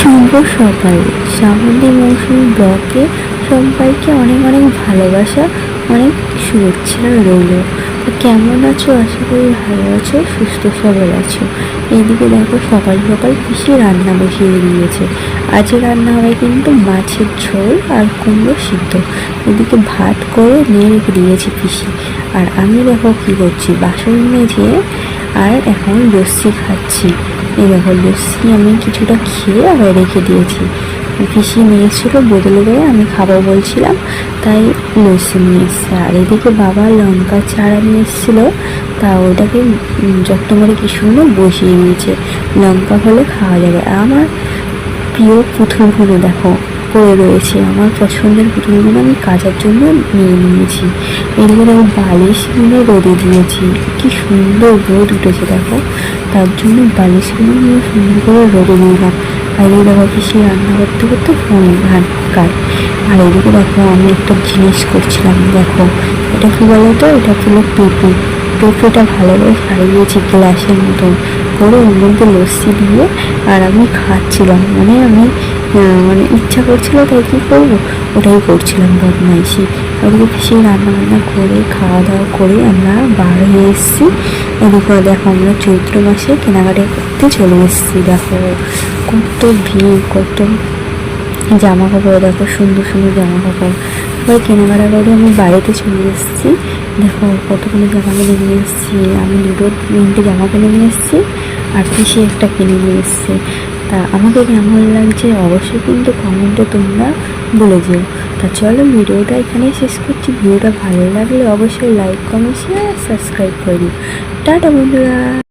শুভ সকাল। শ্রাবন্তী মৌসুমী ব্লগে সবাইকে অনেক অনেক ভালোবাসা, অনেক শুভেচ্ছা রইল। তো কেমন আছো? আশা করি ভালো আছো, সুস্থ সবল আছো। এইদিকে দেখো সকাল সকাল পিসি রান্না বসিয়ে দিয়েছে। আজকে রান্না হবে কিন্তু মাছের ঝোল আর কুমড়ো সিদ্ধ। এদিকে ভাত করে নিয়ে রেখে দিয়েছি পিসি। আর আমি দেখো কী করছি, বাসন মেজে আর এখন লস্যি খাচ্ছি। এই দেখো লস্যি আমি কিছুটা খেয়ে আবার রেখে দিয়েছি। পিসি নিয়ে এসেছিলো বোতলে করে, আমি খাবো বলছিলাম তাই লস্যি নিয়ে এসছে। আর এদিকে বাবা লঙ্কা চারা নিয়ে এসেছিলো, তা ওটাকে যত্ন করে কি সুন্দর বসিয়ে দিয়েছে। লঙ্কা হলে খাওয়া যাবে। আর আমার প্রিয় পুতুলগুলো দেখো পড়ে রয়েছে, আমার পছন্দের পুতুলগুলো আমি কাচার জন্য নিয়ে নিয়েছি। এগুলো আমি বালিশগুলো রোদে দিয়েছি, কি সুন্দর রোদ উঠেছে দেখো, তার জন্য বালিশগুলো নিয়ে সুন্দর করে রোদে দিলাম। আর এই দেখো পিসি রান্না করতে করতে ফোন ঘাটকায়। আর এদিকে দেখো আমি একটা জিনিস করছিলাম, দেখো এটা কি বলো তো, এটা ছিল পেঁপে। পেঁপেটা ভালো করে সারিয়েছি গ্লাসের মতন করে, ওর মধ্যে লস্যি দিয়ে আর আমি খাচ্ছিলাম। মানে ইচ্ছা করছিল তাই কী করবো, ওটাই করছিলাম বদমাইশি। ওদিকে পিসি রান্না বান্না করে খাওয়া দাওয়া করে আমরা বার হয়ে এসেছি। এদিকে দেখো আমরা চৈত্র মাসে কেনাকাটা করতে চলে এসেছি। দেখো কত ভিড়, কত জামা কাপড়, দেখো সুন্দর সুন্দর জামা কাপড়। এবার কেনাকাটা করে আমি বাড়িতে চলে এসেছি। দেখো কতগুলো জামা কিনে নিয়ে এসেছি, আমি দুটো তিনটে জামা কিনে নিয়ে এসেছি আর পিসি একটা কিনে নিয়ে এসছে। তা আমাকে কেমন লাগছে অবশ্যই কিন্তু কমেন্টে তোমরা বলে যেও। তা চলো ভিডিওটা এখানেই শেষ করছি। ভিডিওটা ভালো লাগলে অবশ্যই লাইক, কমেন্ট, শেয়ার আর সাবস্ক্রাইব করে দিও। টাটা বন্ধুরা।